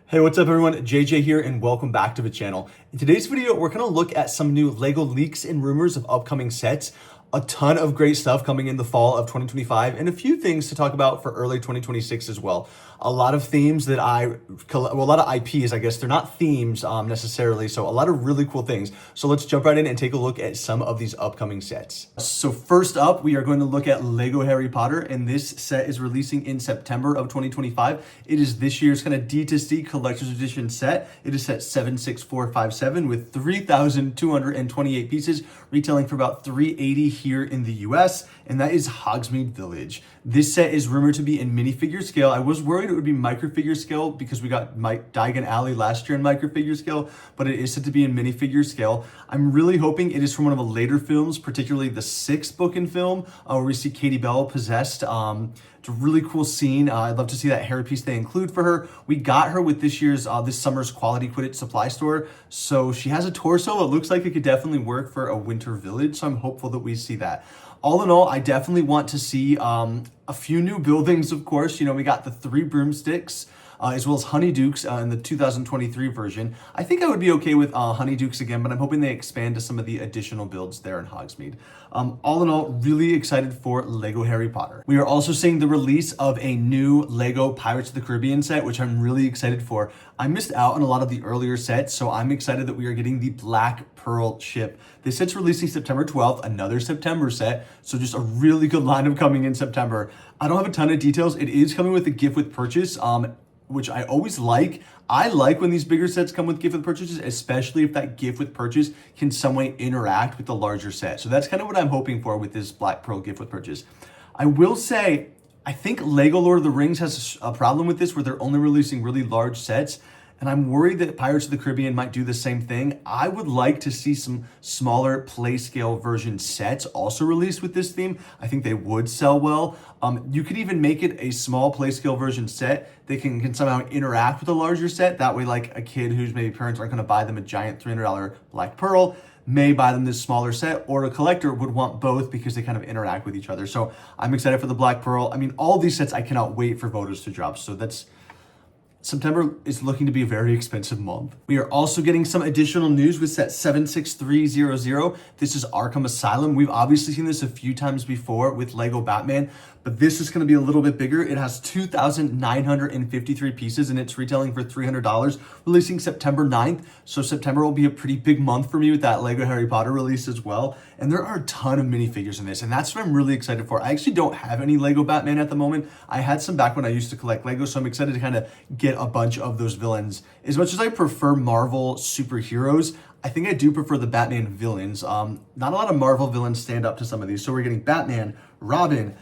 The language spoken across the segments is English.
Hey, what's up everyone? JJ here and welcome back to the channel. In today's video, we're gonna look at some new LEGO leaks and rumors of upcoming sets, a ton of great stuff coming in the fall of 2025, and a few things to talk about for early 2026 as well. A lot of themes that a lot of IPs, I guess. They're not themes necessarily, so a lot of really cool things. So let's jump right in and take a look at some of these upcoming sets. So first up, we are going to look at LEGO Harry Potter, and this set is releasing in September of 2025. It is this year's kind of D2C collector's edition set. It is set 76457 with 3,228 pieces, retailing for about $380 here in the US, and that is Hogsmeade Village. This set is rumored to be in minifigure scale. I was worried it would be microfigure scale because we got Diagon Alley last year in microfigure scale, but it is said to be in minifigure scale. I'm really hoping it is from one of the later films, particularly the sixth book in film, where we see Katie Bell possessed. It's a really cool scene. I'd love to see that hair piece they include for her. We got her with this summer's Quality Quidditch supply store, so she has a torso. It looks like it could definitely work for a winter village, so I'm hopeful that we see that. All in all, I definitely want to see a few new buildings, of course. You know, we got the 3 broomsticks, as well as Honeydukes in the 2023 version. I think I would be okay with Honeydukes again, but I'm hoping they expand to some of the additional builds there in Hogsmeade. All in all, really excited for LEGO Harry Potter. We are also seeing the release of a new LEGO Pirates of the Caribbean set, which I'm really excited for. I missed out on a lot of the earlier sets, so I'm excited that we are getting the Black Pearl ship. This set's releasing September 12th, another September set, so just a really good lineup coming in September. I don't have a ton of details. It is coming with a gift with purchase, which I always like. I like when these bigger sets come with gift with purchases, especially if that gift with purchase can some way interact with the larger set. So that's kind of what I'm hoping for with this Black Pearl gift with purchase. I will say, I think LEGO Lord of the Rings has a problem with this where they're only releasing really large sets. And I'm worried that Pirates of the Caribbean might do the same thing. I would like to see some smaller play scale version sets also released with this theme. I think they would sell well. You could even make it a small play scale version set that can somehow interact with a larger set. That way, like a kid whose maybe parents aren't going to buy them a giant $300 Black Pearl may buy them this smaller set, or a collector would want both because they kind of interact with each other. So I'm excited for the Black Pearl. I mean, all these sets I cannot wait for voters to drop. So September is looking to be a very expensive month. We are also getting some additional news with set 76300. This is Arkham Asylum. We've obviously seen this a few times before with LEGO Batman, but this is going to be a little bit bigger. It has 2,953 pieces and it's retailing for $300, releasing September 9th. So September will be a pretty big month for me with that LEGO Harry Potter release as well. And there are a ton of minifigures in this, and that's what I'm really excited for. I actually don't have any LEGO Batman at the moment. I had some back when I used to collect LEGO, so I'm excited to kind of get a bunch of those villains. As much as I prefer Marvel superheroes, I think I do prefer the Batman villains. Not a lot of Marvel villains stand up to some of these. So we're getting Batman, Robin,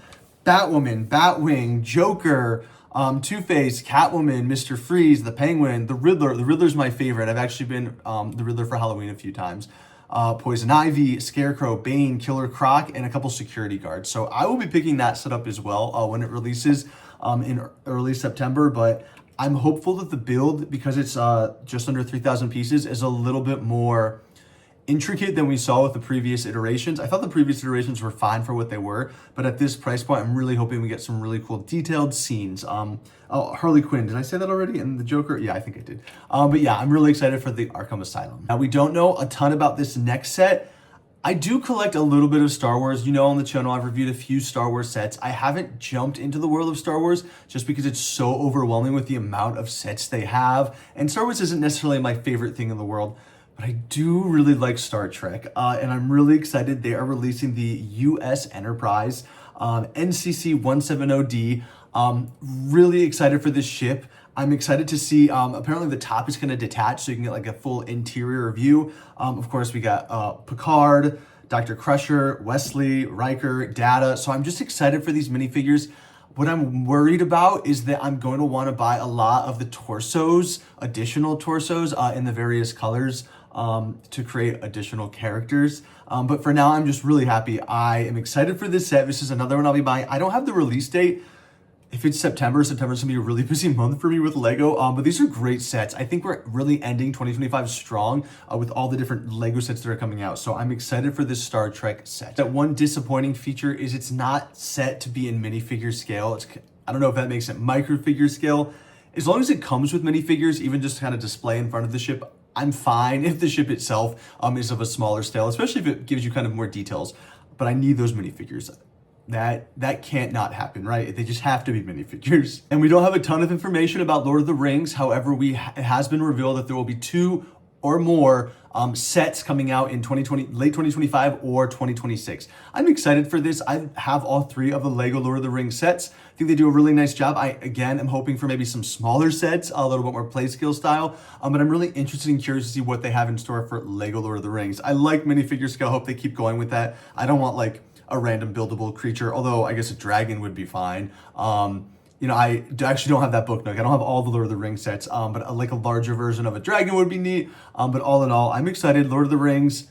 Batwoman, Batwing, Joker, Two-Face, Catwoman, Mr. Freeze, the Penguin, the Riddler. The Riddler's my favorite. I've actually been the Riddler for Halloween a few times. Poison Ivy, Scarecrow, Bane, Killer Croc, and a couple security guards. So I will be picking that setup as well when it releases in early September. But I'm hopeful that the build, because it's just under 3,000 pieces, is a little bit more intricate than we saw with the previous iterations. I thought the previous iterations were fine for what they were, but at this price point, I'm really hoping we get some really cool detailed scenes. Harley Quinn, did I say that already? And the Joker? Yeah, I think I did. But yeah, I'm really excited for the Arkham Asylum. Now, we don't know a ton about this next set. I do collect a little bit of Star Wars. You know, on the channel, I've reviewed a few Star Wars sets. I haven't jumped into the world of Star Wars just because it's so overwhelming with the amount of sets they have. And Star Wars isn't necessarily my favorite thing in the world, but I do really like Star Trek. And I'm really excited. They are releasing the US Enterprise NCC 170D. Really excited for this ship. I'm excited to see, apparently the top is going to detach so you can get like a full interior view. Of course, we got Picard, Dr. Crusher, Wesley, Riker, Data. So I'm just excited for these minifigures. What I'm worried about is that I'm going to want to buy a lot of the torsos, additional torsos in the various colors to create additional characters. But for now, I'm just really happy. I am excited for this set. This is another one I'll be buying. I don't have the release date. If it's September's gonna be a really busy month for me with LEGO, but these are great sets. I think we're really ending 2025 strong with all the different LEGO sets that are coming out. So I'm excited for this Star Trek set. That one disappointing feature is it's not set to be in minifigure scale. I don't know if that makes it microfigure scale. As long as it comes with minifigures, even just kind of display in front of the ship, I'm fine if the ship itself is of a smaller scale, especially if it gives you kind of more details. But I need those minifigures. That can't not happen, right? They just have to be minifigures. And we don't have a ton of information about Lord of the Rings. However, it has been revealed that there will be 2 or more sets coming out in late 2025 or 2026. I'm excited for this. I have all 3 of the Lego Lord of the Rings sets. I think they do a really nice job. I, again, am hoping for maybe some smaller sets, a little bit more play skill style, but I'm really interested and curious to see what they have in store for Lego Lord of the Rings. I like minifigure scale. I hope they keep going with that. I don't want like a random buildable creature, although I guess a dragon would be fine. I actually don't have that book nook. I don't have all the Lord of the Rings sets, but like a larger version of a dragon would be neat. But all in all, I'm excited. Lord of the Rings,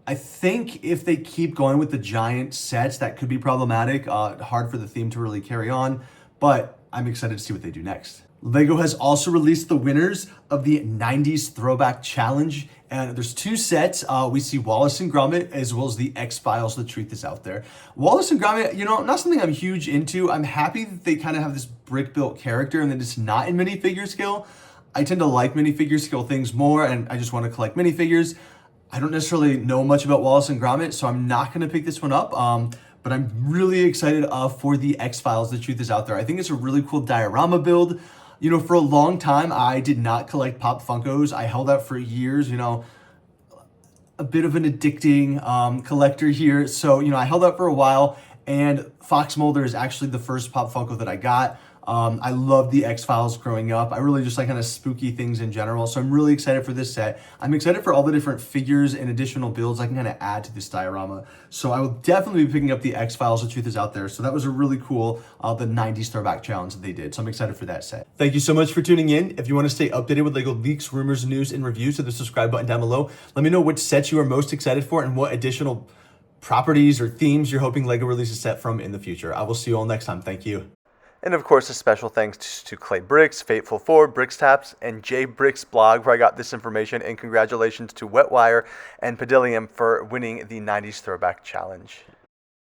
I think if they keep going with the giant sets, that could be problematic. Hard for the theme to really carry on, but I'm excited to see what they do next. Lego has also released the winners of the 90s Throwback Challenge, and there's 2 sets. We see Wallace and Gromit, as well as the XFiles, The Truth Is Out There. Wallace and Gromit, not something I'm huge into. I'm happy that they kind of have this brick-built character and that it's not in minifigure scale. I tend to like minifigure scale things more, and I just want to collect minifigures. I don't necessarily know much about Wallace and Gromit, so I'm not going to pick this one up. But I'm really excited for the XFiles, The Truth Is Out There. I think it's a really cool diorama build. For a long time, I did not collect Pop Funkos. I held out for years, a bit of an addicting collector here. So, I held out for a while, and Fox Mulder is actually the first Pop Funko that I got. I loved the X-Files growing up. I really just like kind of spooky things in general. So I'm really excited for this set. I'm excited for all the different figures and additional builds I can kind of add to this diorama. So I will definitely be picking up the X-Files, The Truth Is Out There. So that was a really cool, the 90s Throwback Challenge that they did. So I'm excited for that set. Thank you so much for tuning in. If you want to stay updated with LEGO leaks, rumors, news, and reviews, hit the subscribe button down below. Let me know which sets you are most excited for and what additional properties or themes you're hoping LEGO releases a set from in the future. I will see you all next time. Thank you. And of course, a special thanks to Clay Bricks, Fateful4, Bricks Taps, and Jay Bricks blog where I got this information. And congratulations to Wet Wire and Pidelium for winning the 90s Throwback Challenge.